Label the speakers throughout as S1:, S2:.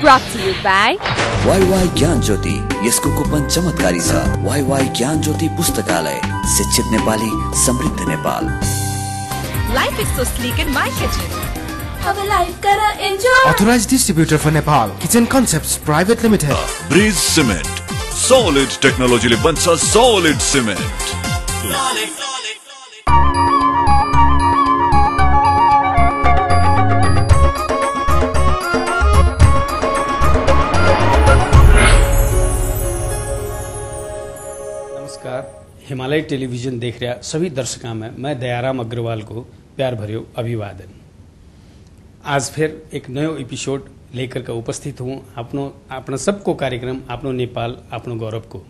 S1: brought to you by
S2: YY ज्ञान ज्योति। यसको coupon चमत्कारी छ। YY ज्ञान ज्योति पुस्तकालय, शिक्षित नेपाली, समृद्ध Nepal.
S1: Life is so sleek in my kitchen.
S3: अब लाइफ करा enjoy.
S4: Authorized distributor for Nepal, Kitchen Concepts Private Limited.
S5: Breeze Cement, solid technology ले बन्छ solid cement.
S6: हिमालय टेलीविजन देख रहा सभी दर्शकों में मैं दयाराम अग्रवाल को प्यार भर्यो अभिवादन। आज फिर एक नयो एपिसोड लेकर के उपस्थित हूँ अपना सबको कार्यक्रम अपनो नेपाल अपनो गौरव को।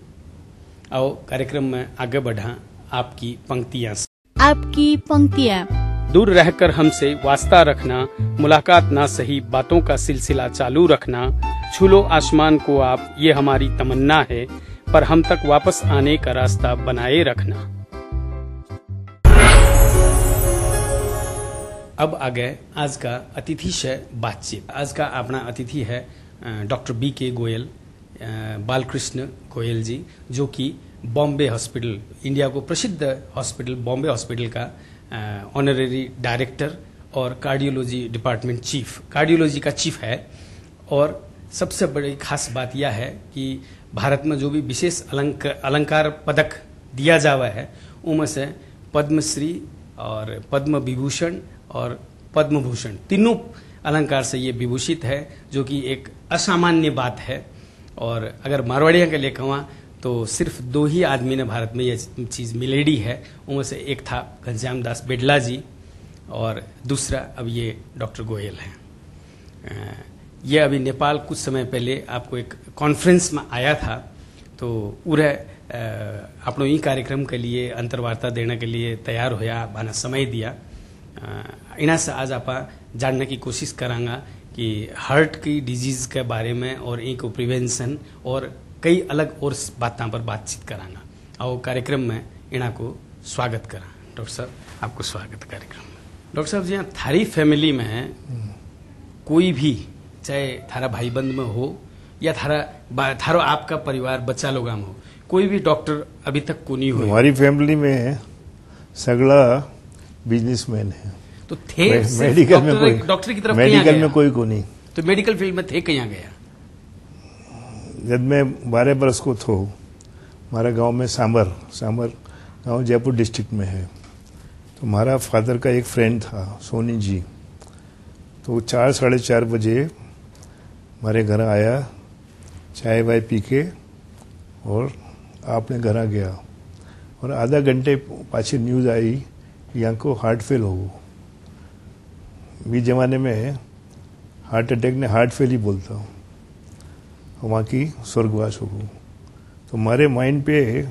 S6: आओ कार्यक्रम में आगे बढ़ा आपकी पंक्तियाँ से।
S7: आपकी पंक्तियाँ।
S6: दूर रहकर हमसे वास्ता रखना, मुलाकात ना सही बातों का सिलसिला चालू रखना, छू लो आसमान को आप ये हमारी तमन्ना है, पर हम तक वापस आने का रास्ता बनाए रखना। अब आगे आज का अतिथि से बातचीत। आज का अपना अतिथि है डॉक्टर BK गोयल, बालकृष्ण गोयल जी, जो कि बॉम्बे हॉस्पिटल, इंडिया को प्रसिद्ध हॉस्पिटल बॉम्बे हॉस्पिटल का ऑनरेरी डायरेक्टर और कार्डियोलॉजी डिपार्टमेंट चीफ, कार्डियोलॉजी का चीफ है। और सबसे बड़ी खास बात यह है कि भारत में जो भी विशेष अलंकार पदक दिया जावा है उनमें से पद्मश्री और पद्म विभूषण और पद्म भूषण तीनों अलंकार से ये विभूषित है, जो कि एक असामान्य बात है। और अगर मारवाड़ियों के लिए कहूँ तो सिर्फ 2 ही आदमी ने भारत में ये चीज़ मिलेडी है। उनमें से एक था घनश्याम दास बिड़ला जी और दूसरा अब ये डॉक्टर गोयल हैं। ये अभी नेपाल कुछ समय पहले आपको एक कॉन्फ्रेंस में आया था, तो उरे अपनों ही कार्यक्रम के लिए अंतर्वार्ता देने के लिए तैयार होया, बाना समय दिया। इना से आज आप जानने की कोशिश करांगा कि हार्ट की डिजीज के बारे में और इनको प्रिवेंशन और कई अलग और बातों पर बातचीत करांगा। और कार्यक्रम में इना को स्वागत करा। डॉक्टर साहब आपको स्वागत कार्यक्रम में। डॉक्टर साहब जी, यहाँ थारी फैमिली में कोई भी, चाहे थारा भाई बंद में हो या थारो आपका परिवार बच्चा लोग हो, कोई भी डॉक्टर अभी तक को नहीं हुआ?
S8: हमारी फैमिली में सगला बिजनेसमैन है।
S6: तो थे
S8: मेडिकल में कोई
S6: डॉक्टर की तरफ
S8: मेडिकल में कोई को नहीं।
S6: तो मेडिकल फील्ड में थे कहाँ गया?
S8: जब मैं 12 बरस को था, हमारा गांव में सांबर गांव जयपुर डिस्ट्रिक्ट में है। तो हमारा फादर का एक फ्रेंड था सोनी जी, तो 4 साढ़े 4 बजे हमारे घर आया, चाय वाय पी के और आपने घर आ गया। और आधा घंटे पाछे न्यूज़ आई कि यहाँ को हार्ट फेल हो। भी जमाने में हार्ट अटैक ने हार्ट फेल ही बोलता हूँ, वहाँ की स्वर्गवास हो। तो हमारे माइंड पे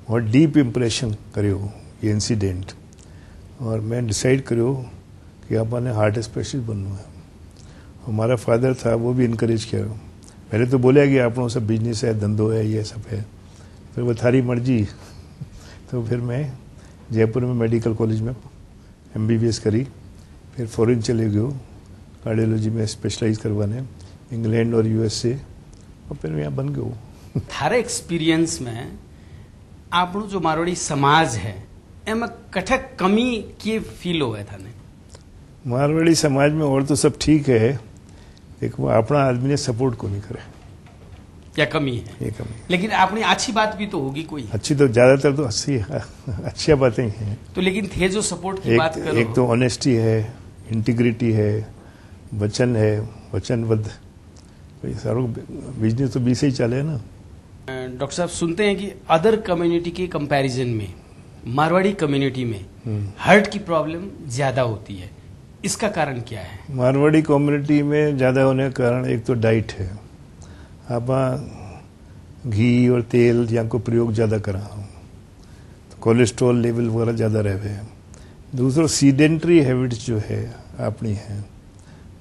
S8: बहुत डीप इम्प्रेशन करो ये इंसिडेंट, और मैं डिसाइड करो कि आपने हार्ट स्पेशलिस्ट बनना है। हमारा फादर था, वो भी इनकरेज किया। पहले तो बोला कि आप लोगों सब बिजनेस है, धंधो है, ये सब है, फिर वो थारी मर्जी। तो फिर मैं जयपुर में मेडिकल कॉलेज में MBBS करी, फिर फॉरेन चले गए कार्डियोलॉजी में स्पेशलाइज करवाने, इंग्लैंड और USA, और फिर यहाँ बन गए।
S6: थारे एक्सपीरियंस में आप जो मारवाड़ी समाज है एम कठक कमी के फील हुआ था ने?
S8: मारवाड़ी समाज में और तो सब ठीक है, एक वो अपना आदमी ने सपोर्ट को नहीं करे,
S6: क्या कमी है?
S8: ये कमी।
S6: लेकिन आपने अच्छी बात भी तो होगी कोई?
S8: अच्छी तो ज्यादातर तो अच्छी बातें हैं।
S6: तो लेकिन थे जो सपोर्ट की बात करो,
S8: एक तो ऑनेस्टी है, इंटीग्रिटी है, वचन है, वचनबद्ध। सारों बिजनेस तो 20 ही चले ना।
S6: डॉक्टर साहब, सुनते हैं कि अदर कम्युनिटी के कंपैरिजन में मारवाड़ी कम्युनिटी में हार्ट की प्रॉब्लम ज्यादा होती है, इसका कारण क्या है?
S8: मारवाड़ी कम्युनिटी में ज्यादा होने का कारण एक तो डाइट है। आप घी और तेल यहाँ को प्रयोग ज्यादा करा, तो कोलेस्ट्रॉल लेवल वगैरह ज्यादा रहे हैं। दूसरा सीडेंट्री हैबिट्स जो है अपनी है,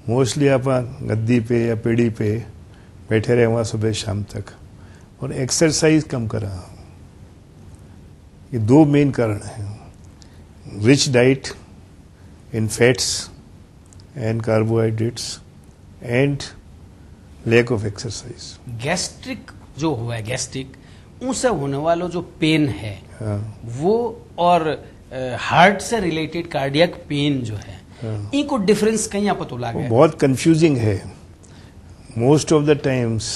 S8: मोस्टली आप गद्दी पे या पेड़ी पे बैठे रहे वहाँ सुबह शाम तक, और एक्सरसाइज कम करा। ये 2 मेन कारण हैं। Rich diet in fats and carbohydrates and lack of exercise.
S6: Gastric जो हुआ है, गैस्ट्रिक उनसे होने वाला जो पेन है
S8: हाँ,
S6: वो और हार्ट से रिलेटेड कार्डियक पेन जो है, इनको डिफरेंस कहीं आप तो
S8: वो
S6: लागे?
S8: बहुत कंफ्यूजिंग है. मोस्ट ऑफ द टाइम्स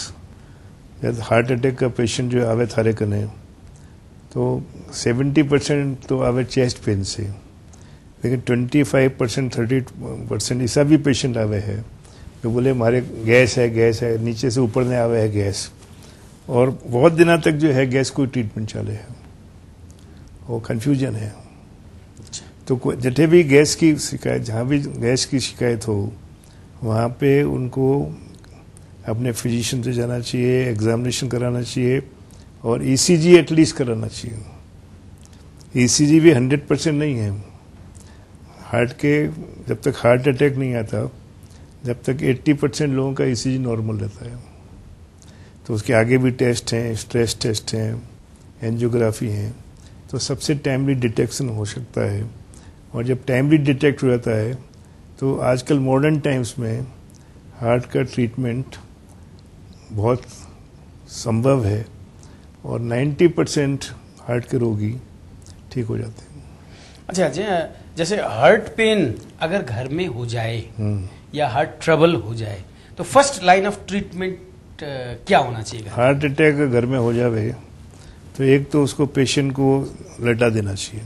S8: जब हार्ट अटैक का पेशेंट जो आवे थारे कने तो 70% तो आवे चेस्ट पेन से, लेकिन 25% 30% ऐसा भी पेशेंट आवे है जो बोले हमारे गैस है, नीचे से ऊपर नहीं आवे है गैस, और बहुत दिनों तक जो है गैस कोई ट्रीटमेंट चले है. वो कंफ्यूजन है. तो जटे भी गैस की शिकायत, जहाँ भी गैस की शिकायत हो वहाँ पे उनको अपने फिजिशियन से जाना चाहिए, एग्जामिनेशन कराना चाहिए और ईसीजी एटलीस्ट कराना चाहिए. ईसीजी भी 100% नहीं है. हार्ट के जब तक हार्ट अटैक नहीं आता जब तक 80% लोगों का ईसीजी नॉर्मल रहता है. तो उसके आगे भी टेस्ट हैं, स्ट्रेस टेस्ट हैं, एंजियोग्राफी हैं, तो सबसे टाइमली डिटेक्शन हो सकता है. और जब टाइमली डिटेक्ट हो जाता है तो आजकल मॉडर्न टाइम्स में हार्ट का ट्रीटमेंट बहुत संभव है और 90% हार्ट के रोगी ठीक हो जाते हैं.
S6: अच्छा, जैसे हार्ट पेन अगर घर में हो जाए या हार्ट ट्रबल हो जाए तो फर्स्ट लाइन ऑफ ट्रीटमेंट क्या होना चाहिए?
S8: हार्ट अटैक घर में हो जावे तो एक तो उसको पेशेंट को लटा देना चाहिए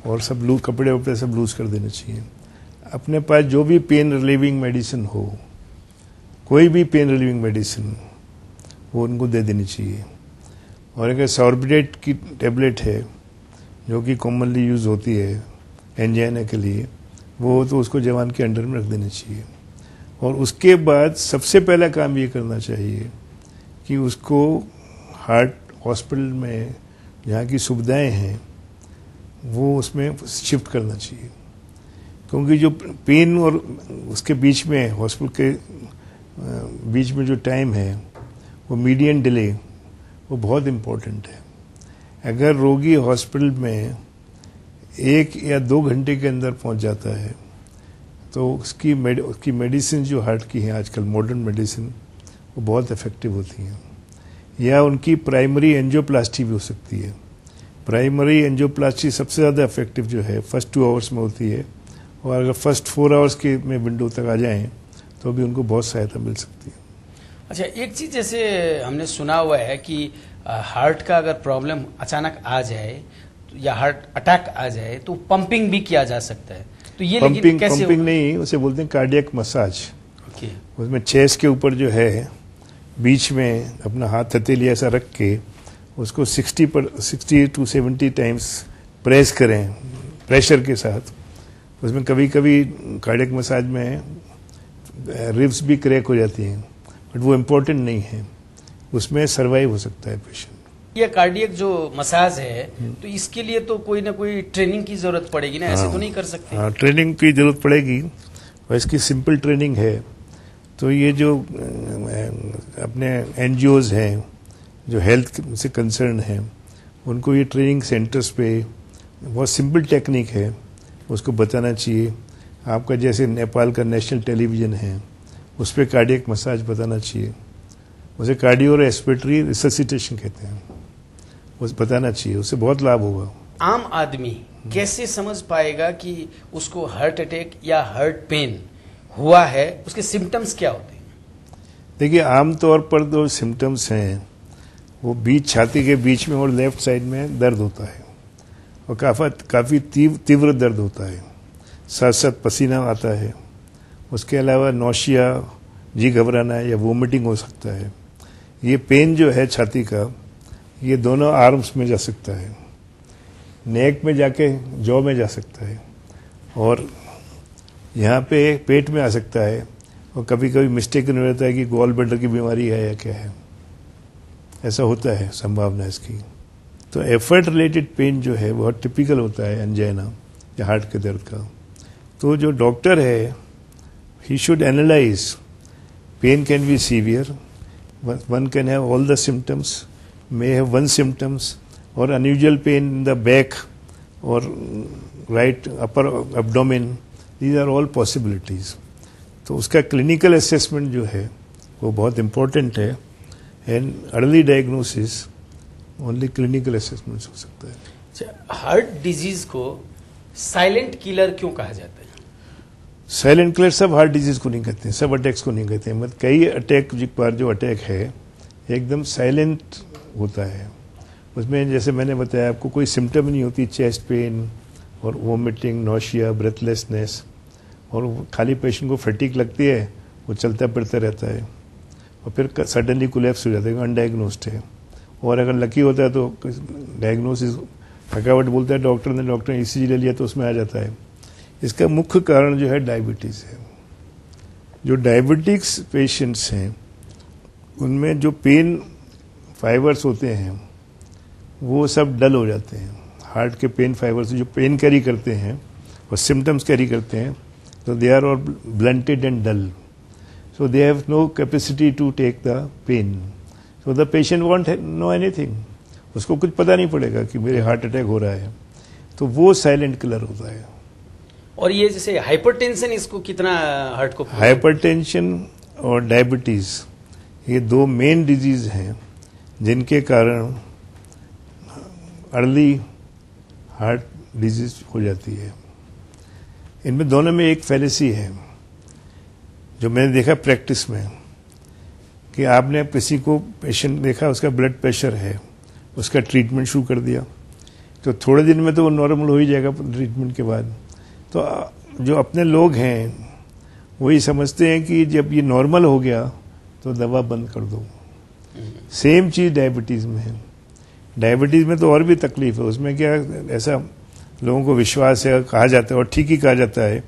S8: और सब कपड़े वपड़े सब लूज कर देने चाहिए. अपने पास जो भी पेन रिलीविंग मेडिसिन हो, कोई भी पेन रिलीविंग मेडिसिन वो उनको दे देनी चाहिए. और अगर सॉर्बिडेट की टेबलेट है जो कि कॉमनली यूज होती है एंजाइना के लिए, वो तो उसको जवान के अंडर में रख देनी चाहिए. और उसके बाद सबसे पहला काम ये करना चाहिए कि उसको हार्ट हॉस्पिटल में जहाँ की सुविधाएं हैं वो उसमें शिफ्ट करना चाहिए. क्योंकि जो पेन और उसके बीच में हॉस्पिटल के बीच में जो टाइम है वो मीडियन डिले वो बहुत इम्पोर्टेंट है. अगर रोगी हॉस्पिटल में 1 या 2 घंटे के अंदर पहुंच जाता है तो उसकी मेडिसिन जो हार्ट की हैं आजकल मॉडर्न मेडिसिन वो बहुत इफेक्टिव होती हैं. या उनकी प्राइमरी एंजियोप्लास्टी भी हो सकती है. प्राइमरी एंजियोप्लास्टी सबसे ज़्यादा इफेक्टिव जो है फर्स्ट 2 आवर्स में होती है, और अगर फर्स्ट 4 आवर्स के में विंडो तक आ जाएं तो भी उनको बहुत सहायता मिल सकती है.
S6: अच्छा, एक चीज जैसे हमने सुना हुआ है कि हार्ट का अगर प्रॉब्लम अचानक आ जाए या हार्ट अटैक आ जाए तो पंपिंग भी किया जा सकता है. तो ये लेकिन कैसे?
S8: पंपिंग नहीं, उसे बोलते हैं कार्डियक मसाज.
S6: ओके.
S8: उसमें चेस्ट के ऊपर जो है बीच में अपना हाथ हथेली ऐसा रख के उसको 60 to 70 टाइम्स प्रेस करें प्रेशर के साथ. उसमें कभी कभी कार्डियक मसाज में रिब्स भी क्रैक हो जाती हैं, बट वो इम्पोर्टेंट नहीं है. उसमें सर्वाइव हो सकता है पेशेंट.
S6: ये कार्डियक जो मसाज है तो इसके लिए तो कोई ना कोई ट्रेनिंग की जरूरत पड़ेगी ना, ऐसे तो नहीं कर सकते?
S8: हाँ, ट्रेनिंग की जरूरत पड़ेगी और इसकी सिंपल ट्रेनिंग है. तो ये जो अपने एनजीओज हैं जो हेल्थ से कंसर्न हैं उनको ये ट्रेनिंग सेंटर्स पे बहुत सिंपल टेक्निक है उसको बताना चाहिए. आपका जैसे नेपाल का नेशनल टेलीविजन है उस पर कार्डियक मसाज बताना चाहिए. उसे कार्डियो रेस्पिरेटरी रिससिटेशन कहते हैं, उसे बताना चाहिए. उससे बहुत लाभ होगा.
S6: आम आदमी कैसे समझ पाएगा कि उसको हार्ट अटैक या हार्ट पेन हुआ है, उसके सिम्टम्स क्या होते हैं?
S8: देखिए, आमतौर पर जो सिम्टम्स हैं वो बीच छाती के बीच में और लेफ्ट साइड में दर्द होता है और काफ़ी तीव्र दर्द होता है. साथ साथ पसीना आता है. उसके अलावा नौशिया, जी घबराना या वोमिटिंग हो सकता है. ये पेन जो है छाती का ये दोनों आर्म्स में जा सकता है, नेक में जाके जॉ में जा सकता है और यहाँ पे पेट में आ सकता है. और कभी कभी मिस्टेकन हो जाता है कि गॉल ब्लैडर की बीमारी है या क्या है. ऐसा होता है संभावना इसकी. तो एफर्ट रिलेटेड पेन जो है बहुत टिपिकल होता है एंजाइना या हार्ट के दर्द का. तो जो डॉक्टर है he should analyze. Pain can be severe. One can have all the symptoms, may have one symptoms, or unusual pain in the back or right upper abdomen. These are all possibilities. तो उसका clinical assessment जो है वो बहुत important है। And early diagnosis only clinical assessment हो सकता है।
S6: हार्ट डिजीज को साइलेंट किलर क्यों कहा जाता है?
S8: साइलेंट किलर सब हार्ट डिजीज को नहीं कहते हैं, सब अटैक्स को नहीं कहते हैं। मतलब कई अटैक जो अटैक है एकदम साइलेंट होता है। उसमें जैसे मैंने बताया आपको कोई सिम्टम नहीं होती, चेस्ट पेन और वोमिटिंग, नोशिया, ब्रेथलेसनेस, और खाली पेशेंट को फटीक लगती है, वो चलता फिरता रहता है और फिर सडनली कोलैप्स हो जाता है, अनडायग्नोस्ड है। और अगर लकी होता है तो डायग्नोसिस थकावट बोलता है डॉक्टर ने ECG ले लिया तो उसमें आ जाता है। इसका मुख्य कारण जो है डायबिटीज़ है। जो डायबिटिक्स पेशेंट्स हैं उनमें जो पेन फाइबर्स होते हैं वो सब डल हो जाते हैं। हार्ट के पेन फाइबर्स जो पेन कैरी करते हैं और सिम्टम्स कैरी करते हैं, तो they are all blunted and dull, so they have no capacity to take the pain, so the patient won't know anything. उसको कुछ पता नहीं पड़ेगा कि मेरे हार्ट अटैक हो रहा है, तो वो साइलेंट किलर होता है।
S6: और ये जैसे हाइपरटेंशन, इसको कितना हार्ट को?
S8: हाइपरटेंशन और डायबिटीज ये दो मेन डिजीज हैं जिनके कारण अर्ली हार्ट डिजीज हो जाती है। इनमें दोनों में एक फैलेसी है जो मैंने देखा प्रैक्टिस में, कि आपने किसी को पेशेंट देखा, उसका ब्लड प्रेशर है, उसका ट्रीटमेंट शुरू कर दिया, तो थोड़े दिन में तो वो नॉर्मल हो ही जाएगा ट्रीटमेंट के बाद। तो जो अपने लोग हैं वही समझते हैं कि जब ये नॉर्मल हो गया तो दवा बंद कर दो। सेम चीज़ डायबिटीज़ में है। डायबिटीज़ में तो और भी तकलीफ है। उसमें क्या ऐसा लोगों को विश्वास है, कहा जाता है और ठीक ही कहा जाता है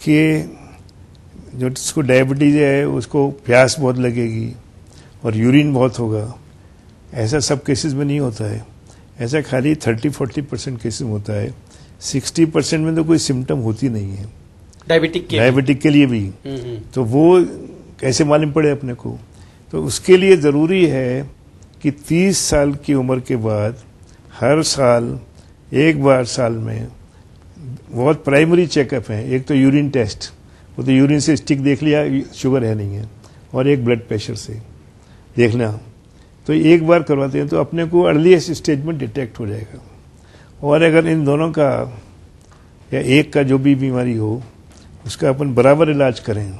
S8: कि जो जिसको डायबिटीज़ है उसको प्यास बहुत लगेगी और यूरिन बहुत होगा। ऐसा सब केसेस में नहीं होता है। ऐसा खाली 30-40% केसेस में होता है। 60% में तो कोई सिम्टम होती नहीं है डायबिटिक के लिए भी। तो वो कैसे मालूम पड़े अपने को? तो उसके लिए ज़रूरी है कि 30 साल की उम्र के बाद हर साल एक बार साल में बहुत प्राइमरी चेकअप है। एक तो यूरिन टेस्ट, वो तो यूरिन से स्टिक देख लिया शुगर है नहीं है, और एक ब्लड प्रेशर से देखना। तो एक बार करवाते हैं तो अपने को अर्लीस्ट स्टेज में डिटेक्ट हो जाएगा। और अगर इन दोनों का या एक का जो भी बीमारी हो उसका अपन बराबर इलाज करें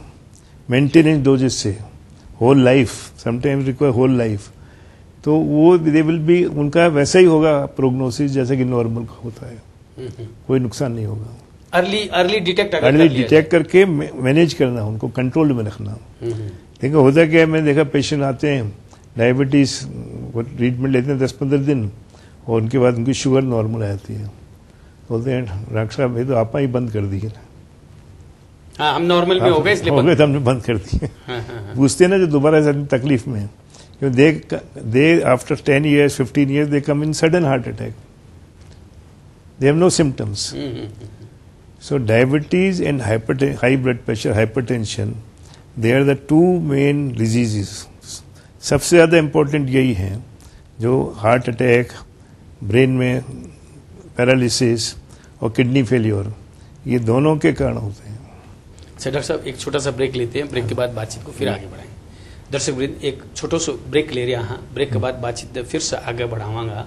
S8: मेंटेनेंस डोजेस से, whole life, sometimes require whole life, तो वो दे विल बी, उनका वैसा ही होगा प्रोग्नोसिस जैसे कि नॉर्मल होता है। कोई नुकसान नहीं होगा।
S6: अर्ली डिटेक्ट
S8: करके मैनेज करना, उनको कंट्रोल में रखना। देखो होता क्या है, मैंने देखा पेशेंट आते हैं डायबिटीज ट्रीटमेंट लेते हैं 10-15 दिन और उनके बाद उनकी शुगर नॉर्मल आ जाती है। बोलते हैं डॉक्टर साहब ये तो आप ही बंद कर दिए।
S6: हाँ, हम नॉर्मल में हो गए इसलिए
S8: हो गए तो हमने बंद कर दिए। पूछते हैं ना जो दोबारा तकलीफ में, दे after 10 years 15 years they come in sudden heart attack, they have no symptoms. So diabetes and high blood pressure, hypertension, they are the two main diseases. सबसे ज़्यादा इम्पोर्टेंट यही है जो हार्ट अटैक, ब्रेन में पैरालिसिस और kidney failure, ये दोनों के कारण होते हैं।
S6: अच्छा डॉक्टर साहब, एक छोटा सा ब्रेक लेते हैं। ब्रेक के बाद बातचीत को फिर आगे बढ़ाएंगे। दर्शक वृंद, एक छोटो सो ब्रेक ले रहे हैं। ब्रेक के बाद बातचीत फिर से आगे बढ़ावांगा,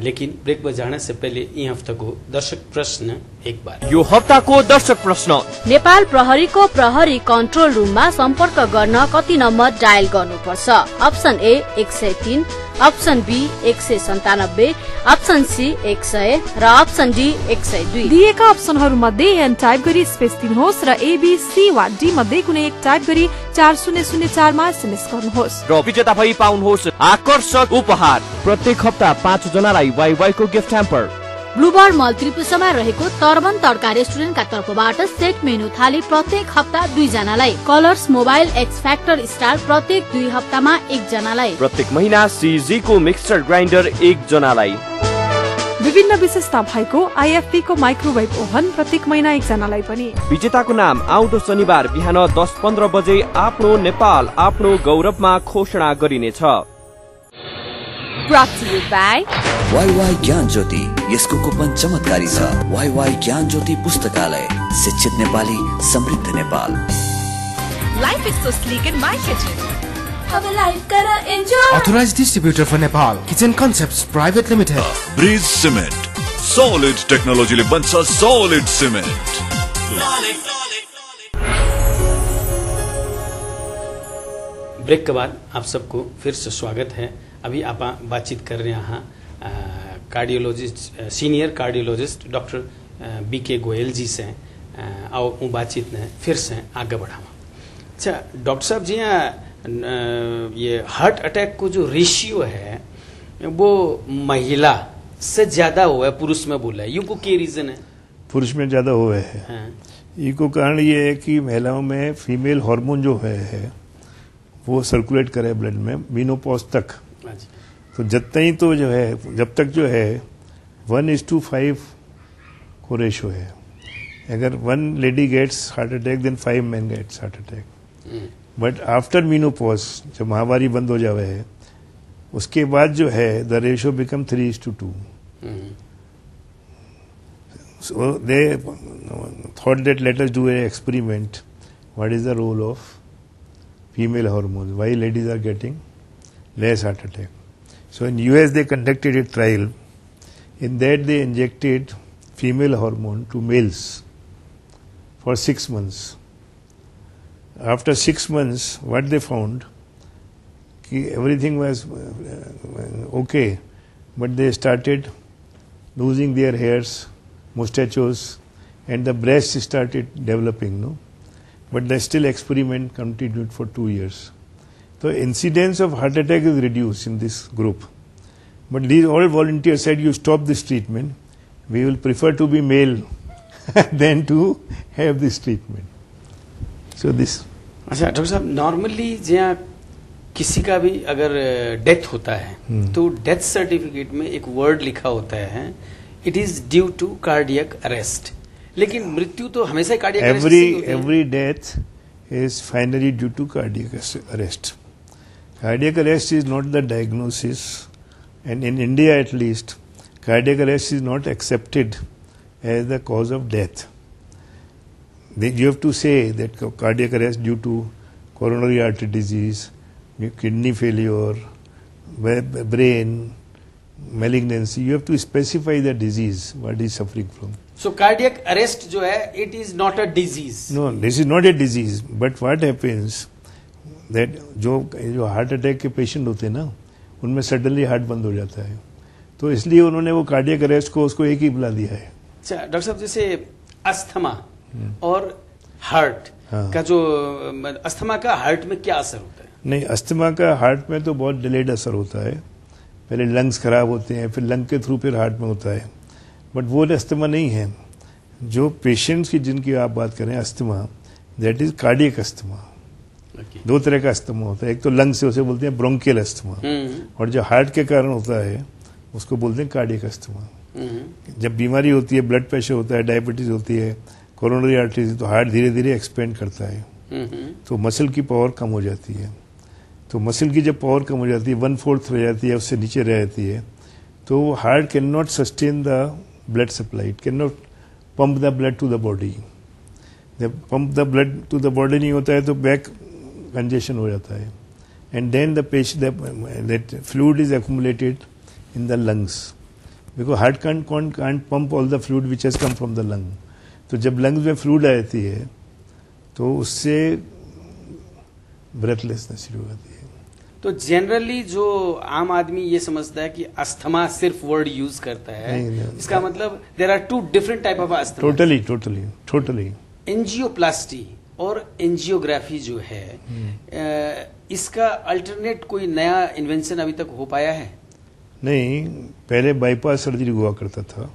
S6: लेकिन ब्रेक पर जाने से पहले यी हफ्ताको दर्शक प्रश्न एक बार।
S7: यो हप्ताको दर्शक प्रश्न, नेपाल प्रहरीको प्रहरी कन्ट्रोल रूममा सम्पर्क गर्न कति नम्बर डायल गर्नुपर्छ? Option A 103, option B 197, option C 100 र अप्सन डी 102।
S1: दिएका अप्सनहरू मध्ये एन टाइप गरी स्पेस दिनुहोस् र ए बी सी वा डी मध्ये कुनै एक टाइप गरी 4004 मा एसएमएस गर्नुहोस्
S7: र विजेता भई पाउनुहोस् आकर्षक उपहार। प्रत्येक हप्ता 5 जनालाई वाइवाई को गिफ्ट ह्याम्पर। ब्लूबर्ड मल त्रिपुरामा रहेको तर्बन तड्का रेस्टुरेन्टका तर्फबाट सेट मेनु थाली प्रत्येक हप्ता 2 जनालाई। Colours mobile x factor star प्रत्येक 2 हप्तामा 1 जनालाई। प्रत्येक महिना सीजी को मिक्सर ग्राइन्डर 1 जनालाई।
S1: विभिन्न विशेषता भएको आईएफपी को माइक्रोवेभ ओभन प्रत्येक महिना 1 जनालाई पनि।
S7: विजेताको नाम आउँदो शनिबार बिहान 10:15 बजे आफ्नो नेपाल आफ्नो गौरवमा घोषणा गरिनेछ।
S1: Brought to you by
S2: WaiWai ज्ञान ज्योति, यसको कुपन चमत्कारी छ। वाईवाई ज्ञान ज्योति पुस्तकालय, शिक्षित नेपाली, समृद्ध Nepal.
S3: Life is so sleek in my kitchen. अब लाइफ करा enjoy.
S4: Authorized distributor for Nepal. Kitchen Concepts Private Limited.
S5: Bridge cement solid technology ले बन्छ सॉलिड सीमेंट.
S6: ब्रेक के बाद आप सबको फिर से स्वागत है. अभी आप बातचीत कर रहे हैं cardiologist senior cardiologist doctor B K जी से. आओ वो बातचीत ने फिर से आगे बढ़ावा. अच्छा डॉक्टर साहब जी, ये हार्ट अटैक को जो रेशियो है वो महिला से ज्यादा हुआ है पुरुष में बोला है. यू को क्या रीजन है?
S8: पुरुष में ज्यादा हुआ है.
S6: हाँ.
S8: इको कारण ये है कि महिलाओं में फीमेल हार्मोन जो है वो सर्कुलेट करे ब्लड में मीनोपॉज तक. तो जब तक जो है 1:5 को रेशियो है. अगर 1 lady gets heart attack then 5 men gets heart attack. But after menopause जब महावारी बंद हो जावे है उसके बाद जो है the ratio become 3:2. So they thought that let us do an experiment. What is the role of female hormones? Why ladies are getting less heart attack? So in US they conducted a trial. In that they injected female hormone to males for 6 months. After 6 months, what they found, everything was okay, but they started losing their hairs, mustaches, and the breasts started developing, no? But the still experiment continued for 2 years. So incidence of heart attack is reduced in this group. But these all volunteers said, you stop this treatment, we will prefer to be male than to have this treatment. So this.
S6: अच्छा doctor साहब, normally जहाँ किसी का भी अगर death होता है तो डेथ सर्टिफिकेट में एक वर्ड लिखा होता है, it is due to cardiac arrest. लेकिन मृत्यु तो हमेशा कार्डियक अरेस्ट से ही होती है.
S8: Every death is finally due to cardiac arrest. Cardiac arrest is not the diagnosis, and in India at least cardiac arrest is not accepted as the cause of death. You have to say that cardiac arrest due to coronary artery disease, kidney failure, brain malignancy. You have to specify the disease what is suffering from.
S6: So cardiac arrest जो है, it is not a disease.
S8: No, this is not a disease. But what happens that जो heart attack के patient होते हैं ना, उनमें suddenly heart बंद हो जाता है, तो इसलिए उन्होंने वो कार्डियक अरेस्ट को उसको एक ही बुला दिया है.
S6: अच्छा डॉक्टर साहब, जैसे अस्थमा और हार्ट का जो अस्थमा का हार्ट में क्या असर होता है?
S8: नहीं, अस्थमा का हार्ट में तो बहुत डिलेड असर होता है. पहले लंग्स खराब होते हैं, फिर लंग के थ्रू फिर हार्ट में होता है. बट वो अस्थमा नहीं है. जो पेशेंट्स की जिनकी आप बात करें asthma, that is cardiac asthma. दो तरह का अस्थमा होता है. एक तो लंग से उसे बोलते हैं ब्रोंकियल अस्थमा, और जो हार्ट के कारण होता है उसको बोलते हैं कार्डियक अस्थमा. जब बीमारी होती है, ब्लड प्रेशर होता है, डायबिटीज होती है, कोरोनरी आर्टरीज, तो हार्ट धीरे धीरे एक्सपेंड करता है, तो मसल की पावर कम हो जाती है. तो मसल की जब पावर कम हो जाती है, 1/4 रह जाती है, उससे नीचे रह जाती है, तो heart can not sustain the blood supply, it can not pump the blood to the body. जब pump the blood to the body नहीं होता है तो बैक कंजेशन हो जाता है, and then the patient fluid is accumulated in the lungs, because heart can't pump all the fluid which has come from the lung. तो जब lungs में फ्लूइड आ जाती है तो उससे ब्रेथलेसनेस शुरू होती है.
S6: तो जनरली जो आम आदमी ये समझता है कि अस्थमा सिर्फ वर्ड यूज करता है, इसका मतलब there are 2 different type of asthma. Totally. Angioplasty और एंजियोग्राफी जो है, इसका अल्टरनेट कोई नया इन्वेंशन अभी तक हो पाया है?
S8: नहीं, पहले बाईपास सर्जरी हुआ करता था,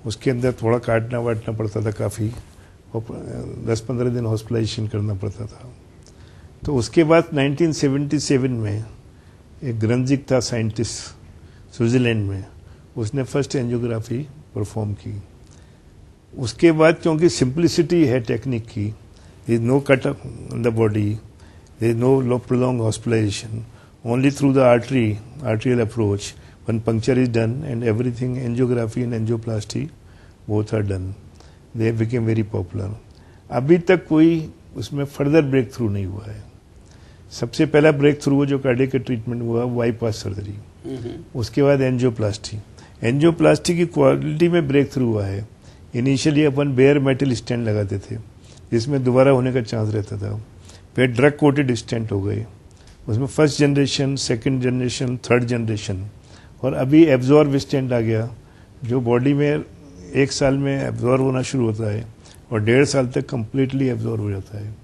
S8: उसके अंदर थोड़ा काटना वाटना पड़ता था काफ़ी, और 10-15 दिन हॉस्पिटलाइजेशन करना पड़ता था. तो उसके बाद 1977 में एक ग्रंजिक था साइंटिस्ट स्विट्जरलैंड में, उसने फर्स्ट एंजियोग्राफी परफॉर्म की. उसके बाद क्योंकि सिंप्लिसिटी है टेक्निक की, there is no cut on the body, there is no prolong hospitalization, only through the arterial approach. One puncture is done and everything, angiography and angioplasty both are done. They became very popular. अभी तक कोई उसमें further break through नहीं हुआ है। सबसे पहला break through जो कार्डियक का ट्रीटमेंट हुआ बाईपास सर्जरी, उसके बाद एंजियोप्लास्टी। एंजियोप्लास्टी की क्वालिटी में ब्रेक थ्रू हुआ है। इनिशियली अपन बेयर मेटल स्टेंट लगाते थे जिसमें दोबारा होने का चांस रहता था, फिर ड्रग कोटेड स्टेंट हो गए, उसमें first generation, second generation, third generation, और अभी एब्जॉर्ब स्टेंट आ गया जो बॉडी में 1 साल में एब्जॉर्ब होना शुरू होता है और 1.5 साल तक कंप्लीटली एब्जॉर्ब हो जाता है।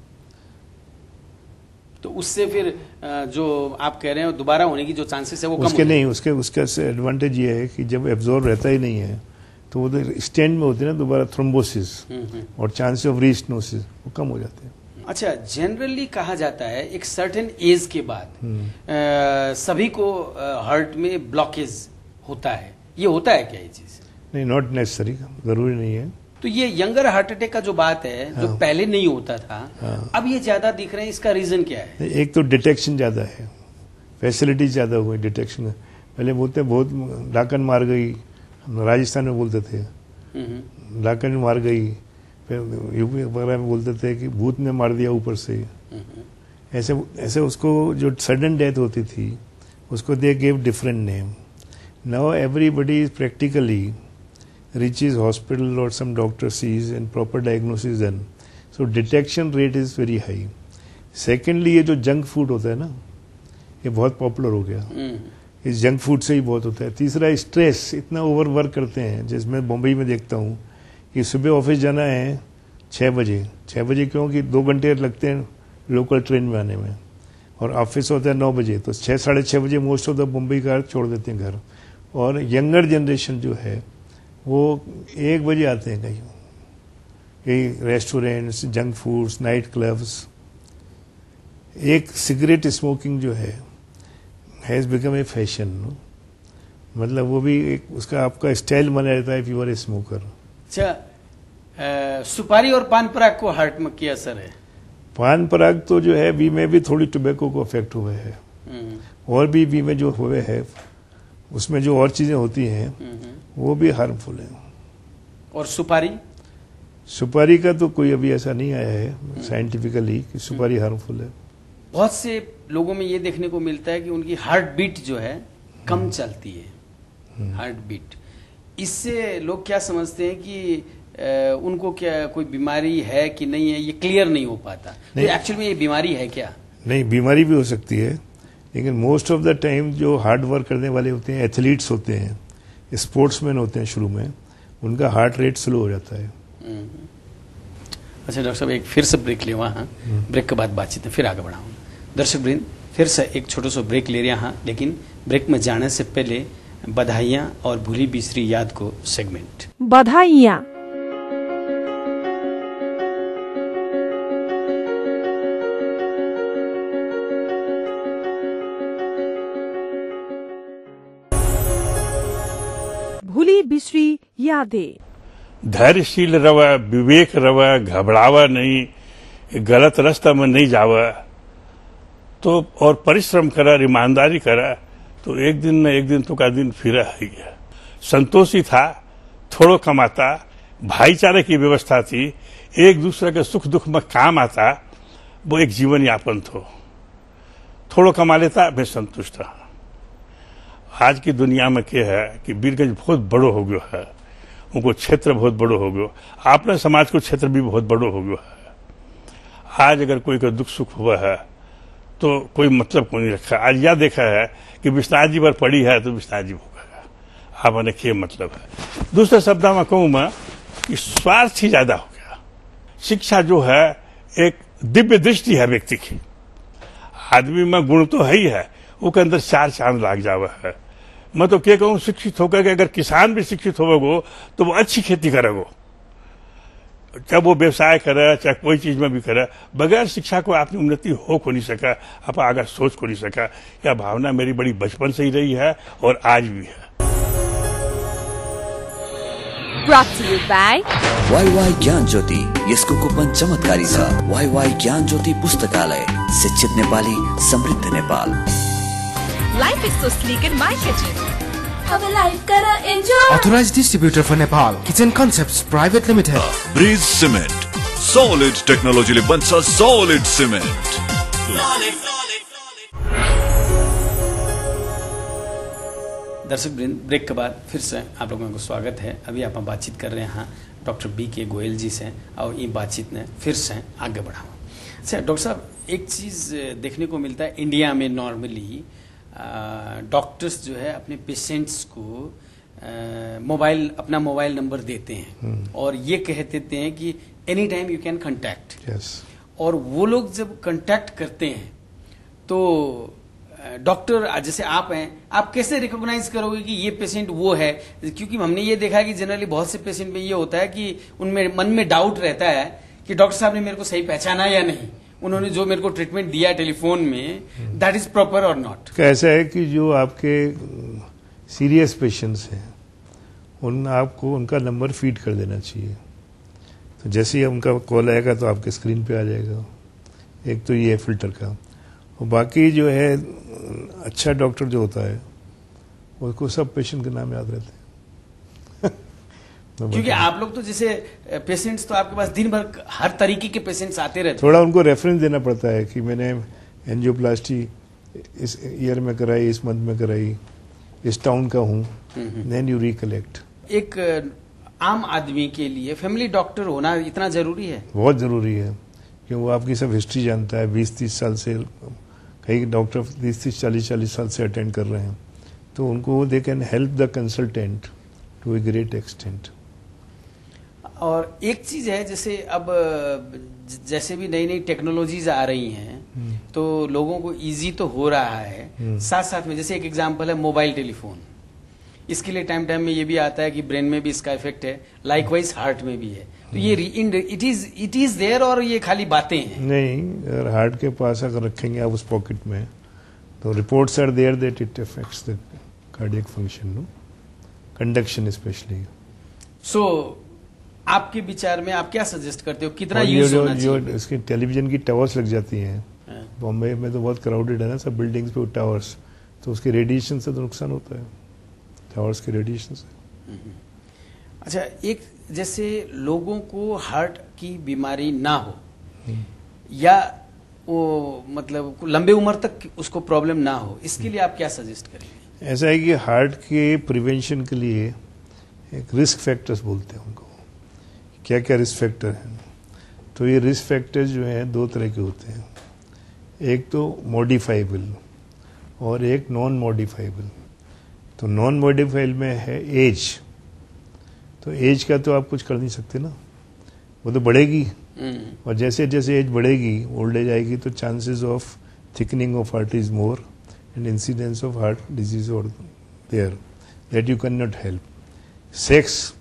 S6: तो उससे फिर जो आप कह रहे हैं दोबारा होने की जो चांसेस है वो
S8: उसके
S6: कम
S8: नहीं, उसका एडवांटेज ये है कि जब एब्जॉर्ब रहता ही नहीं है तो वो स्टेंट में होती है ना दोबारा थ्रोम्बोसिस और चांसेस ऑफ रीस्टोसिस वो कम हो जाते हैं।
S6: अच्छा, जनरली कहा जाता है एक सर्टेन एज के बाद सभी को हार्ट में ब्लॉकेज होता है, ये होता है क्या ये चीज?
S8: नहीं, नॉट नेसेसरी, जरूरी नहीं है।
S6: तो ये यंगर हार्ट अटैक का जो बात है, जो पहले नहीं होता था, अब ये ज्यादा दिख रहे हैं, इसका रीजन क्या है?
S8: एक तो डिटेक्शन ज्यादा है, फैसिलिटीज ज्यादा हो गई डिटेक्शन। पहले बोलते बहुत डाकन मार गई, राजस्थान में बोलते थे डाकन मार गई, फिर यूपी वगैरह में बोलते थे कि भूत ने मार दिया ऊपर से। ऐसे उसको जो सडन डेथ होती थी उसको they gave different name. Now everybody is practically reaches hospital or some doctor sees and proper diagnosis done, so detection rate is very high. Secondly, ये जो जंक फूड होता है ना, ये बहुत पॉपुलर हो गया, इस जंक फूड से ही बहुत होता है। तीसरा, स्ट्रेस, इतना ओवर वर्क करते हैं। जैसे मैं बम्बई में देखता हूँ कि सुबह ऑफिस जाना है 6 बजे, 6 बजे क्योंकि 2 घंटे लगते हैं लोकल ट्रेन में आने में, और ऑफिस होता है 9 बजे, तो 6 साढ़े 6 बजे most of the Mumbai car छोड़ देते हैं घर। और यंगर जनरेशन जो है वो 1 बजे आते हैं कहीं restaurants, junk foods, night clubs. एक सिगरेट स्मोकिंग जो है हैज बिकम ए फैशन, मतलब वो भी एक उसका आपका स्टाइल बना रहता है if you are a smoker.
S6: अच्छा, सुपारी और पान पराग को हार्ट में क्या असर है?
S8: पान पराग तो जो है वी में भी थोड़ी टोबैको को अफेक्ट हुए है, और भी वी में जो हुए है उसमें जो और चीजें होती हैं वो भी हार्मफुल है।
S6: और सुपारी?
S8: सुपारी का तो कोई अभी ऐसा नहीं आया है साइंटिफिकली कि सुपारी हार्मफुल है।
S6: बहुत से लोगों में ये देखने को मिलता है कि उनकी हार्ट बीट जो है कम चलती है, हार्ट बीट। इससे लोग क्या समझते हैं कि उनको क्या कोई बीमारी है कि नहीं है, ये क्लियर नहीं हो पाता। तो एक्चुअली में ये बीमारी है क्या?
S8: नहीं, बीमारी भी हो सकती है, लेकिन मोस्ट ऑफ द टाइम जो हार्ड वर्क करने वाले होते हैं, एथलीट्स होते हैं, स्पोर्ट्समैन होते हैं, शुरू में उनका हार्ट रेट स्लो हो जाता है।
S6: अच्छा डॉक्टर साहब, एक फिर से ब्रेक ले वहाँ, ब्रेक के बाद बातचीत है, फिर आगे बढ़ाऊँ। दर्शक वृंद, फिर से एक छोटा सा ब्रेक ले रहे हैं, लेकिन ब्रेक में जाने से पहले बधाइयाँ और भूली बिसरी याद को सेगमेंट।
S1: बधाइयाँ। भूली बिसरी यादें।
S9: धैर्यशील रवा, विवेक रवा, घबरावा नहीं, गलत रास्ता में नहीं जावा, तो और परिश्रम करा, ईमानदारी करा, तो एक दिन न एक दिन तो का दिन फिरा है। संतोषी था, थोड़ो कमाता, भाईचारे की व्यवस्था थी, एक दूसरे के सुख दुख में काम आता, वो एक जीवन यापन थो। थोड़ो कमा लेता, मैं संतुष्ट था। आज की दुनिया में क्या है कि बीरगंज बहुत बड़ो हो गयो है, उनको क्षेत्र बहुत बड़ो हो गयो, आपने समाज को क्षेत्र भी बहुत बड़ो हो गयो है। आज अगर कोई का दुख सुख हुआ है तो कोई मतलब को नहीं रखा। आज यह देखा है कि विश्वनाथ जी पर पड़ी है तो विश्वनाथ जी होगा, आपने क्या मतलब है। दूसरे शब्द में कहूँ मैं कि स्वार्थ ही ज्यादा हो गया। शिक्षा जो है एक दिव्य दृष्टि है व्यक्ति की, आदमी में गुण तो है ही है, उसके अंदर 4 चांद लाग जावा है। मैं तो क्या कहूँ, शिक्षित होकर के अगर किसान भी शिक्षित होगो तो वो अच्छी खेती करेगो, चाहे वो व्यवसाय करे, चाहे कोई चीज में भी करे। बगैर शिक्षा को आपकी उन्नति हो को नहीं सका, आप आगे सोच को नहीं सका। यह भावना मेरी बड़ी बचपन से ही रही है और आज भी है।
S2: वाईवाई ज्ञान ज्योति, यसको कुपन चमत्कारी छ। वाईवाई ज्ञान ज्योति पुस्तकालय, शिक्षित नेपाली, समृद्ध Nepal.
S3: Life is so sleek in my kitchen. अब लाइफ करा enjoy.
S4: Authorized distributor for Nepal, Kitchen Concepts Private Limited.
S5: Breeze Cement, solid टेक्नोलॉजीले बन्छ सॉलिड सिमेन्ट।
S6: दर्शक ब्रेक के बाद फिर से आप लोगों को स्वागत है। अभी आप बातचीत कर रहे हैं डॉक्टर बी.के. गोयल जी से और ये बातचीत ने फिर से आगे बढ़ाओ। अच्छा डॉक्टर साहब, एक चीज़ देखने को मिलता है इंडिया में नॉर्मली डॉक्टर्स जो है अपने पेशेंट्स को अपना मोबाइल नंबर देते हैं और ये कह देते हैं कि any time you can contact. और वो लोग जब कंटैक्ट करते हैं तो डॉक्टर जैसे आप हैं, आप कैसे रिकॉग्नाइज करोगे कि ये पेशेंट वो है? क्योंकि हमने ये देखा है कि जनरली बहुत से पेशेंट में ये होता है कि उनमें मन में डाउट रहता है कि डॉक्टर साहब ने मेरे को सही पहचाना या नहीं, उन्होंने जो मेरे को ट्रीटमेंट दिया टेलीफोन में दैट इज प्रॉपर और नॉट।
S8: ऐसा है कि जो आपके सीरियस पेशेंट्स हैं आपको उनका नंबर फीड कर देना चाहिए। तो जैसे ही उनका कॉल आएगा तो आपके स्क्रीन पे आ जाएगा। एक तो ये है फिल्टर का, और बाकी जो है अच्छा डॉक्टर जो होता है उसको सब पेशेंट के नाम याद रहते हैं।
S6: क्योंकि आप लोग तो जैसे पेशेंट्स तो आपके पास दिन भर हर तरीके के पेशेंट्स आते रहते हैं।
S8: थोड़ा उनको रेफरेंस देना पड़ता है कि मैंने एंजियोप्लास्टी इस ईयर में कराई, इस मंथ में कराई, इस टाउन का हूँ, देन यू रिकलेक्ट। एक
S6: आम आदमी के लिए फैमिली डॉक्टर होना इतना जरूरी है?
S8: बहुत जरूरी है, क्योंकि वो आपकी सब हिस्ट्री जानता है। 20-30 साल से, कई डॉक्टर 30-40 साल से अटेंड कर रहे हैं, तो उनको they can help the consultant to a great extent.
S6: और एक चीज है, जैसे अब जैसे भी नई नई टेक्नोलॉजीज आ रही हैं तो लोगों को इजी तो हो रहा है, साथ साथ में जैसे एक एग्जांपल है मोबाइल टेलीफोन। इसके लिए टाइम टाइम में ये भी आता है कि ब्रेन में भी इसका इफेक्ट है, लाइकवाइज हार्ट में भी है। तो ये इट इज देयर और ये खाली बातें हैं?
S8: नहीं, अगर हार्ट के पास अगर रखेंगे आप उस पॉकेट में तो reports are there that it affects the cardiac function, no conduction specially.
S6: So आपके विचार में आप क्या सजेस्ट करते हो, कितना यूज होना चाहिए?
S8: इसकी टेलीविजन की टावर्स लग जाती हैं, बॉम्बे में तो बहुत क्राउडेड है ना सब बिल्डिंग्स पे टावर्स, तो उसके रेडिएशन से तो नुकसान होता है, टावर्स के रेडिएशन से।
S6: अच्छा, एक जैसे लोगों को हार्ट की बीमारी ना हो या वो मतलब लंबे उम्र तक उसको प्रॉब्लम ना हो, इसके लिए आप क्या सजेस्ट करेंगे?
S8: ऐसा है कि हार्ट के प्रिवेंशन के लिए एक रिस्क फैक्टर्स बोलते हैं उनको। क्या क्या रिस्क फैक्टर हैं? तो ये रिस्क फैक्टर्स जो हैं 2 तरह के होते हैं, एक तो मॉडिफाइबल और एक नॉन मॉडिफाइबल। तो नॉन मॉडिफाइबल में है एज। तो एज का तो आप कुछ कर नहीं सकते ना, वो तो बढ़ेगी, और जैसे जैसे एज बढ़ेगी, ओल्ड एज आएगी, तो chances of thickening of heart is more and incidence of heart disease are there that you can not help. Sex,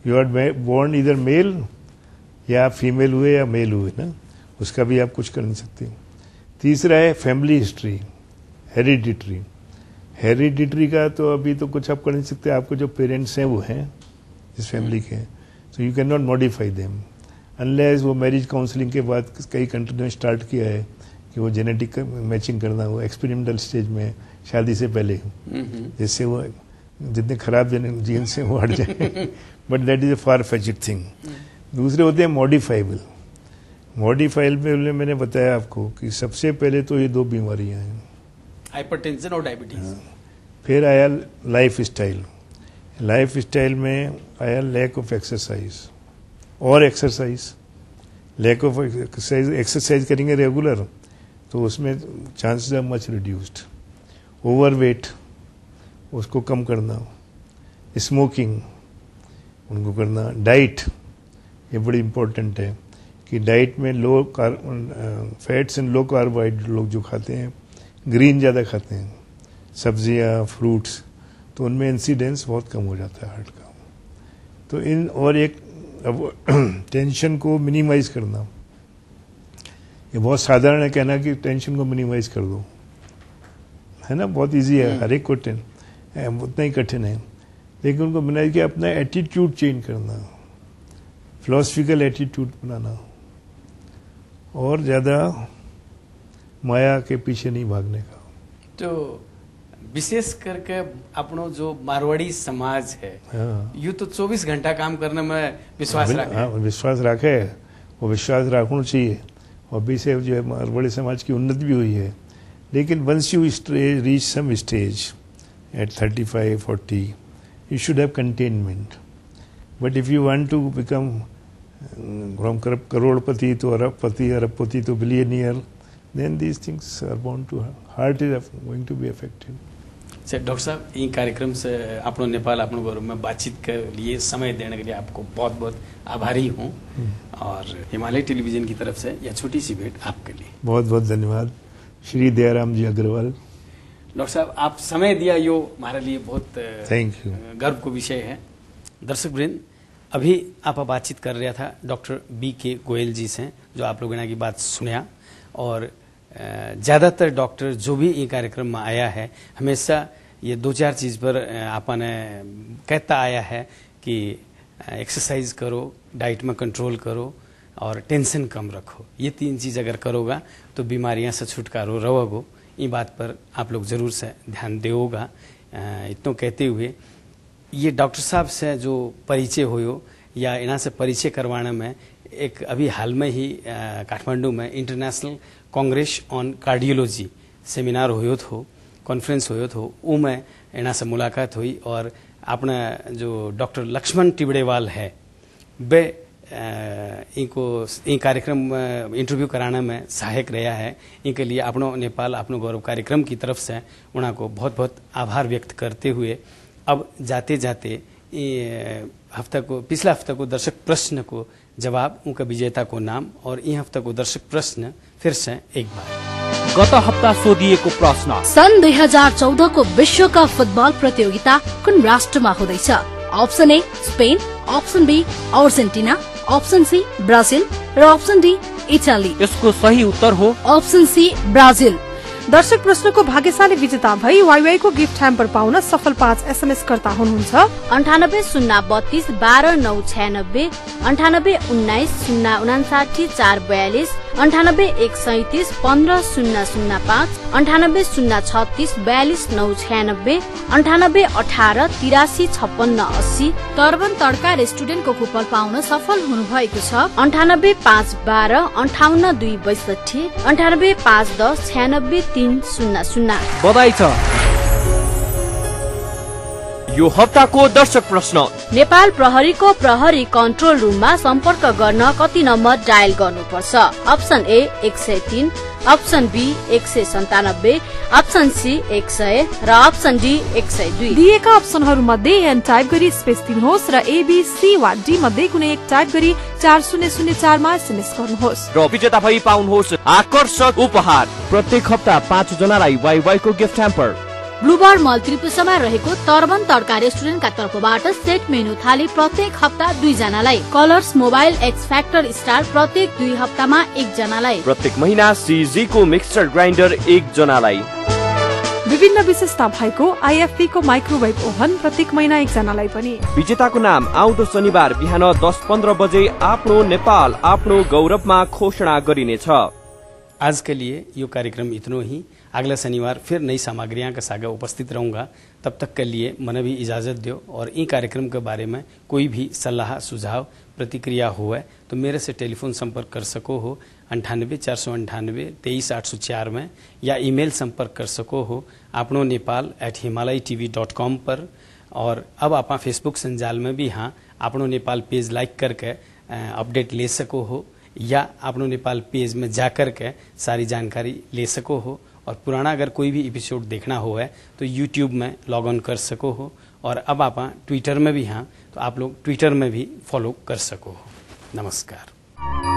S8: you are born either male या फीमेल हुए या मेल हुए ना, उसका भी आप कुछ कर नहीं सकते। तीसरा है फैमिली हिस्ट्री, हेरिडिटरी। हेरिडिटरी का तो अभी तो कुछ आप कर नहीं सकते, आपको जो पेरेंट्स हैं वो हैं इस फैमिली के, so you can not modify them unless वो मैरिज काउंसलिंग के बाद कई कंट्री ने स्टार्ट किया है कि वो जेनेटिक मैचिंग करना हो एक्सपेरिमेंटल स्टेज में शादी से पहले, जिससे वो जितने खराब जीन से वो हट जाए, but that is a far fetched thing. दूसरे होते हैं मॉडिफाइबल। मॉडिफाइबल में मैंने बताया आपको कि सबसे पहले तो ये 2 बीमारियां हैं,
S6: हाइपरटेंशन और डायबिटीज।
S8: फिर आया लाइफ स्टाइल। लाइफ स्टाइल में आया लैक ऑफ एक्सरसाइज और एक्सरसाइज। लैक ऑफ एक्सरसाइज करेंगे रेगुलर तो उसमें chances are much reduced. Overweight, उसको कम करना। स्मोकिंग उनको करना। डाइट, ये बड़ी इम्पोर्टेंट है कि डाइट में लो फैट्स एंड लो कार्बोहाइड्रेट लोग जो खाते हैं, ग्रीन ज़्यादा खाते हैं, सब्जियां, फ्रूट्स, तो उनमें इंसिडेंस बहुत कम हो जाता है हार्ट का। तो इन और एक अब टेंशन को मिनिमाइज करना, ये बहुत साधारण है कहना कि टेंशन को मिनिमाइज कर दो, है ना, बहुत इजी है, हर एक को उतना ही कठिन है, लेकिन उनको मिनिमाइज किया अपना एटीट्यूड चेंज करना, फिलोसफिकल एटीट्यूड बनाना और ज़्यादा माया के पीछे नहीं भागने का।
S6: तो विशेष करके अपनो जो मारवाड़ी समाज है, हाँ। यू तो 24 घंटा काम करने में विश्वास रखे।
S8: हाँ, विश्वास रखे वो विश्वास रखना चाहिए। अभी से जो है मारवाड़ी समाज की उन्नति भी हुई है, लेकिन once you reach some stage at 35-40 you should have containment. But if you want to become from crorepati to arabpati to billionaire, then these things are bound to, heart is going to be affected.
S6: Sir doctor साहब, इन कार्यक्रम से अपनो नेपाल अपनो गौरव में बातचीत के लिए समय देने के लिए आपको बहुत बहुत आभारी हूँ, और हिमालय टेलीविजन की तरफ से यह छोटी सी भेंट आपके लिए
S8: बहुत बहुत धन्यवाद। श्री दयाराम जी अग्रवाल।
S6: डॉक्टर साहब, आप समय दिया, यो हमारे लिए बहुत
S8: थैंक यू,
S6: गर्व को विषय है। दर्शक वृंद, अभी आप बातचीत कर रहा था डॉक्टर BK गोयल जी से, जो आप लोगों ने की बात सुना, और ज़्यादातर डॉक्टर जो भी ये कार्यक्रम में आया है हमेशा ये 2-4 चीज़ पर आपने कहता आया है कि एक्सरसाइज करो, डाइट में कंट्रोल करो और टेंशन कम रखो। ये 3 चीज़ अगर करोगा तो बीमारियां से छुटकारो रहोगो। ये बात पर आप लोग ज़रूर से ध्यान देगा। इतना कहते हुए ये डॉक्टर साहब से जो परिचय हो या इन्ਹਾਂ से परिचय करवाने में, एक अभी हाल में ही काठमांडू में international Congress on cardiology seminar हो थो, कॉन्फ्रेंस हो थो, वो में इन्ਹਾਂ से मुलाकात हुई, और अपना जो डॉक्टर लक्ष्मण टिबड़ेवाल है वे इनको इन कार्यक्रम इंटरव्यू कराने में सहायक रहा है। इनके लिए अपनो नेपाल अपनो गौरव कार्यक्रम की तरफ से उन्हें को बहुत बहुत आभार व्यक्त करते हुए अब जाते जाते पिछला हफ्ता को दर्शक प्रश्न को जवाब, उनका विजेता को नाम, और यह हफ्ता को दर्शक प्रश्न फिर से एक बार।
S7: गत हप्ता सोधिएको प्रश्न, सन् 2014 को विश्व कप फुटबल प्रतियोगिता कुन राष्ट्रमा हुँदैछ? Option A Spain, option B Argentina, option C Brazil र ऑप्शन डी इटाली। यसको सही उत्तर हो ऑप्शन सी ब्राजिल।
S1: दर्शक प्रश्नको भाग्यशाली विजेता भई वाईवाई को गिफ्ट ह्याम्पर पाउन सफल 5 SMS कर्ता हुनुहुन्छ।
S7: 98 032 12 996, 98 19 059 442, 98 137 15 005, 98 036 42 996, 98 18 83 56 80।
S1: तर्बन तड्का रेस्टुरेन्टको कुपन पाउन सफल हुनुभएको छ।
S7: 98 5 12 58 2 62, 98 5 10 96 300।
S10: बधाई छ। यो हप्ताको दर्शक प्रश्न,
S7: नेपाल प्रहरीको प्रहरी कन्ट्रोल रुममा सम्पर्क गर्न कति नम्बर डायल गर्नुपर्छ? Option A 103, option B 197, option C 100 र अप्सन डी 102।
S1: दिएका अप्सनहरू मध्ये एन टाइप गरी स्पेस दिनुहोस् र ABC वा डी मध्ये कुनै एक टाइप गरी 4004 मा SMS गर्नुहोस्
S10: र विजेता भई पाउनुहोस् आकर्षक उपहार।
S7: प्रत्येक हप्ता 5 जनालाई वाईवाई को गिफ्ट ह्याम्पर। ब्लूबार मल त्रिपुरामा रहेको तर्बन तड्का रेस्टुरेन्टका तर्फबाट सेट मेनु थाली प्रत्येक हप्ता 2 जनालाई, colours mobile x factor star प्रत्येक 2 हप्तामा 1 जनालाई,
S10: प्रत्येक महिना CG को मिक्सर ग्राइन्डर 1 जनालाई,
S1: विभिन्न विशेषता भएको IFP को माइक्रोवेभ ओभन प्रत्येक महिना 1 जनालाई पनि।
S10: विजेताको नाम आउँदो शनिबार बिहान 10:15 बजे आफ्नो नेपाल आफ्नो गौरवमा घोषणा गरिनेछ।
S6: आज के लिए यो कार्यक्रम इतना ही। अगला शनिवार फिर नई सामग्रियां के साथ उपस्थित रहूंगा। तब तक के लिए मने भी इजाजत दो, और इन कार्यक्रम के बारे में कोई भी सलाह सुझाव प्रतिक्रिया हो तो मेरे से टेलीफोन संपर्क कर सको हो 98 498 23 804 में, या ईमेल संपर्क कर सको हो आपनो नेपाल@himalayatv.com पर। और अब आप फेसबुक संजाल में भी हाँ आपनो नेपाल पेज लाइक करके अपडेट ले सको हो, या आपनो नेपाल पेज में जाकर के सारी जानकारी ले सको हो। और पुराना अगर कोई भी एपिसोड देखना हो तो YouTube में लॉग ऑन कर सको हो। और अब आप ट्विटर में भी हाँ तो आप लोग ट्विटर में भी फॉलो कर सको हो। नमस्कार।